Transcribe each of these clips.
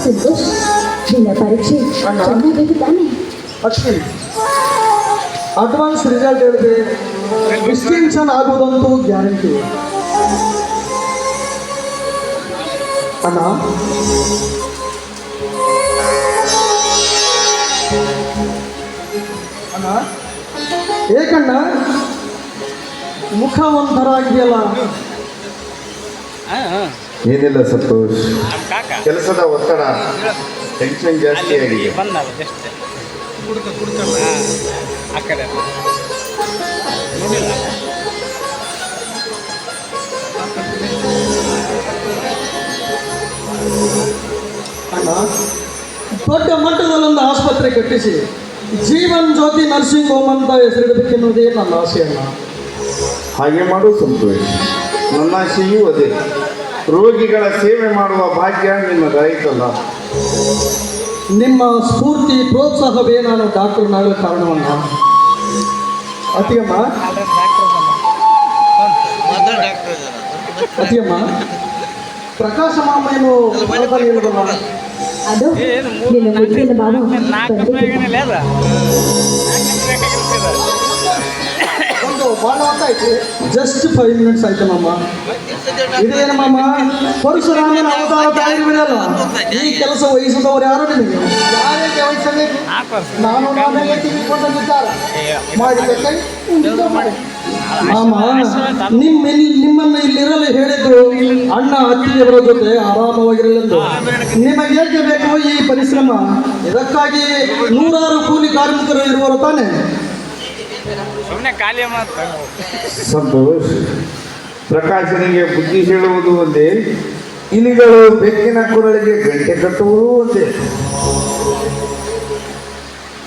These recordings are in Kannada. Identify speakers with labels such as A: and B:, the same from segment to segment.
A: ಸಂತೋಷ್, ನಿನ್ನ ಪರೀಕ್ಷೆ ಚೆನ್ನಾಗಿ ತಾನೆ?
B: ಅಶ್ವಿನಿ, ಅಡ್ವಾನ್ಸ್ ರಿಸಲ್ಟ್ ಹೇಳಿದೆ, ಡಿಸ್ಟಿಂಕ್ಷನ್ ಆಗುವುದಂತೂ ಗ್ಯಾರಂಟಿ. ಅಣ್ಣ, ಅಣ್ಣ, ಏಕಣ್ಣ ಮುಖ ಒಂಥರ ಆಗಿದೆಯಲ್ಲ?
C: ಏನಿಲ್ಲ ಸಂತೋಷ್, ಕೆಲಸದ ಒತ್ತಡ, ಟೆನ್ಷನ್ ಜಾಸ್ತಿ ಆಗಿದೆ.
B: ಅಣ್ಣ, ದೊಡ್ಡ ಮಟ್ಟದಲ್ಲೊಂದು ಆಸ್ಪತ್ರೆ ಕಟ್ಟಿಸಿ ಜೀವನ್ ಜ್ಯೋತಿ ನರ್ಸಿಂಗ್ ಹೋಮ್ ಅಂತ ಹೆಸರಿಡಬೇಕೆನ್ನುವುದೇ ನನ್ನ ಆಸೆ ಅಣ್ಣ.
C: ಹಾಗೆ ಮಾಡು ಸಂತೋಷ್, ನನ್ನ ಆಸೆಯೂ ಅದೇ. ರೋಗಿಗಳ ಸೇವೆ ಮಾಡುವ ಭಾಗ್ಯ ನಿನ್ನದಾಯಿತಲ್ಲ.
B: ನಿಮ್ಮ ಸ್ಫೂರ್ತಿ ಪ್ರೋತ್ಸಾಹವೇ ನಾನು ಡಾಕ್ಟರ್ನಾಗಲು ಕಾರಣವನ್ನ. ಅತಿಯಮ್ಮ, ಅತಿಯಮ್ಮ, ಪ್ರಕಾಶ ಮಾಮ ಏನು ಹೇಳಿದಲ್ಲ?
A: ಅದು ನಿನ್ನ ಮುದ್ದಿನ ಬಾನು
B: ಒಂದು ಭಾಳ ಹೊತ್ತಾಯ್ತು, ಜಸ್ಟ್ 5 ಮಿನಿಟ್ಸ್ ಆಯ್ತು ಮಾಮ. ಇದೇನು ಮಾಮ, ಪರಶುರಾಮನ ಅವತಾರ ಆಗಿರುವುದಲ್ಲ, ಈ ಕೆಲಸ ವಹಿಸಿದವರು ಯಾರು ನಿಮಗೆ? ಯಾರಿಗೆ ವಹಿಸಬೇಕು? ನಾನು ನಾನೇ ತಿಳಿದುಕೊಂಡ ನಿರ್ಧಾರ ಮಾಡಿದ ಕೈ ಮಾಡಿ. ಮಾಮ, ನಿಮ್ಮನ್ನು ಇಲ್ಲಿರಲು ಹೇಳಿದ್ದು ಅಣ್ಣ ಅತ್ತಿಯವರ ಜೊತೆ ಆರಾಮವಾಗಿರಲೆಂದು. ನಿಮಗೆ ಏಕೆ ಬೇಕು ಈ ಪರಿಶ್ರಮ? ಇದಕ್ಕಾಗಿ ನೂರಾರು ಕೂಲಿ ಕಾರ್ಮಿಕರು ಇರುವರು ತಾನೆ?
C: ಸಂತೋಷ್, ಪ್ರಕಾಶನಿಗೆ ಬುದ್ಧಿ ಹೇಳುವುದು ಒಂದೇ, ಇಲಿಗಳು ಬೆಕ್ಕಿನ ಕುರಳಿಗೆ ಗಂಟೆ ಕಟ್ಟುವುದು ಒಂದೇ.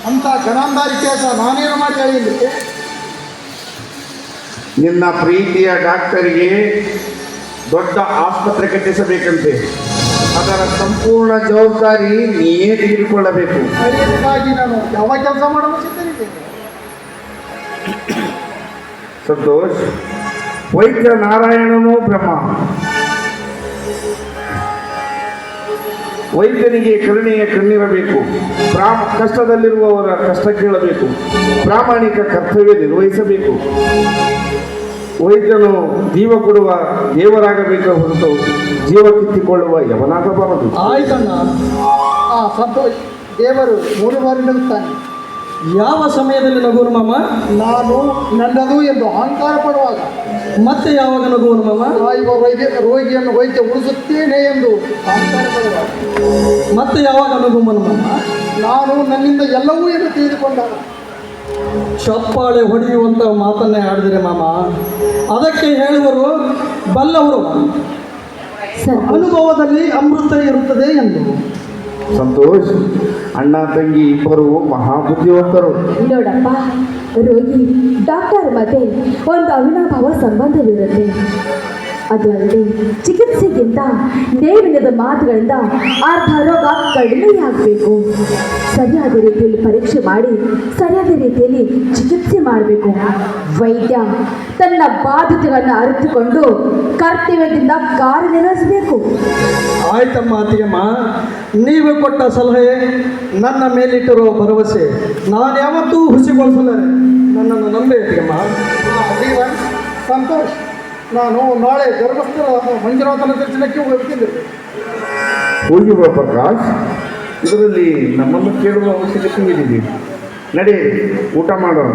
B: ಅಂತ ಗಣಾಂಧಾರಿ ಕೆಲಸ ನಾನೇನು ಮಾಡಿ ಹೇಳಿದ್ದಕ್ಕೆ?
C: ನಿನ್ನ ಪ್ರೀತಿಯ ಡಾಕ್ಟರಿಗೆ ದೊಡ್ಡ ಆಸ್ಪತ್ರೆ ಕಟ್ಟಿಸಬೇಕಂತೆ. ಅದರ ಸಂಪೂರ್ಣ ಜವಾಬ್ದಾರಿ ನೀಯೇ ತೆಗೆದುಕೊಳ್ಳಬೇಕು.
B: ಅದಕ್ಕಾಗಿ ನಾನು ಯಾವ ಕೆಲಸ ಮಾಡಲು ಸಿದ್ಧನಿದ್ದೇನೆ.
C: ಸಂತೋಷ್, ವೈದ್ಯ ನಾರಾಯಣನೂ ಬ್ರಹ್ಮ. ವೈದ್ಯನಿಗೆ ಕರುಣೆಯ ಕಣ್ಣಿರಬೇಕು. ಕಷ್ಟದಲ್ಲಿರುವವರ ಕಷ್ಟ ಕೇಳಬೇಕು. ಪ್ರಾಮಾಣಿಕ ಕರ್ತವ್ಯ ನಿರ್ವಹಿಸಬೇಕು. ವೈದ್ಯನು ಜೀವ ಕೊಡುವ ದೇವರಾಗಬೇಕು ಹೊರತು ಜೀವ ಕಿತ್ತಿಕೊಳ್ಳುವ ಯವನಾಗಬಾರದು.
B: ಆಯ್ತಣ್ಣ. ಸಂತೋಷ್, ದೇವರು 3 ಬಾರಿ ನಗುತ್ತಾನೆ. ಯಾವ ಸಮಯದಲ್ಲಿ ನಗುವನು ಮಾಮ? ನಾನು ನನ್ನದು ಎಂದು ಅಹಂಕಾರ ಪಡುವಾಗ. ಮತ್ತೆ ಯಾವಾಗ ನಗುವನು ಮಾಮ? ರೋಗಿಯನ್ನು ವೈದ್ಯ ಉಳಿಸುತ್ತೇನೆ ಎಂದು ಅಹಂಕಾರ ಪಡುವಾಗ. ಮತ್ತೆ ಯಾವಾಗ ನಗುವನು ಮಾಮ? ನಾನು ನನ್ನಿಂದ ಎಲ್ಲವೂ ಎಂದು ತಿಳಿದುಕೊಂಡಾಗ. ಚಪ್ಪಾಳೆ ಹೊಡೆಯುವಂಥ ಮಾತನ್ನೇ ಆಡಿದರೆ ಮಾಮ, ಅದಕ್ಕೆ ಹೇಳುವರು ಬಲ್ಲವರು ಅನುಭವದಲ್ಲಿ ಅಮೃತ ಇರುತ್ತದೆ ಎಂದು.
C: ಸಂತೋಷ್, ಅಣ್ಣ ತಂಗಿ ಇಬ್ಬರು ಮಹಾಬುದ್ಧಿವಂತರು.
A: ನೋಡಪ್ಪ, ರೋಗಿ ಡಾಕ್ಟರ್ ಮತ್ತೆ ಒಂದು ಅವಿನಾಭಾವ ಸಂಬಂಧವಿರುತ್ತೆ. ಅದು ಅಲ್ಲದೆ ಚಿಕಿತ್ಸೆಗಿಂತ ನೇವಿನದ ಮಾತುಗಳಿಂದ ಅರ್ಧ ರೋಗ ಕಡಿಮೆಯಾಗಬೇಕು. ಸರಿಯಾದ ರೀತಿಯಲ್ಲಿ ಪರೀಕ್ಷೆ ಮಾಡಿ ಸರಿಯಾದ ರೀತಿಯಲ್ಲಿ ಚಿಕಿತ್ಸೆ ಮಾಡಬೇಕು. ವೈದ್ಯ ತನ್ನ ಬಾಧ್ಯತೆಗಳನ್ನು ಅರಿತುಕೊಂಡು ಕರ್ತವ್ಯದಿಂದ ಕಾರ್ಯನಿರ್ವಹಿಸಬೇಕು.
B: ಆಯ್ತಮ್ಮ ಅತ್ತಿಗೆಮ್ಮ, ನೀವು ಕೊಟ್ಟ ಸಲಹೆ, ನನ್ನ ಮೇಲಿಟ್ಟಿರುವ ಭರವಸೆ ನಾನು ಯಾವತ್ತೂ ಹುಸಿಗೊಳಿಸಲಾರೆ. ನನ್ನನ್ನು ನಂಬಿ ಅತ್ತಿಗೆಮ್ಮ. ಸಂತೋಷ್, ನಾನು ನಾಳೆ ಧರ್ಮಸ್ಥಳ ಮಂಜುನಾಥನ ದರ್ಶನಕ್ಕೆ ಹೋಗ್ತೀನಿ.
C: ಹೋಗಿರುವ ಪ್ರಕಾಶ್, ಇದರಲ್ಲಿ ನಮ್ಮನ್ನು ಕೇಳುವ ಅವಶ್ಯಕತೆ ಏನಿದೆ? ನಡೆ, ಊಟ ಮಾಡೋಣ.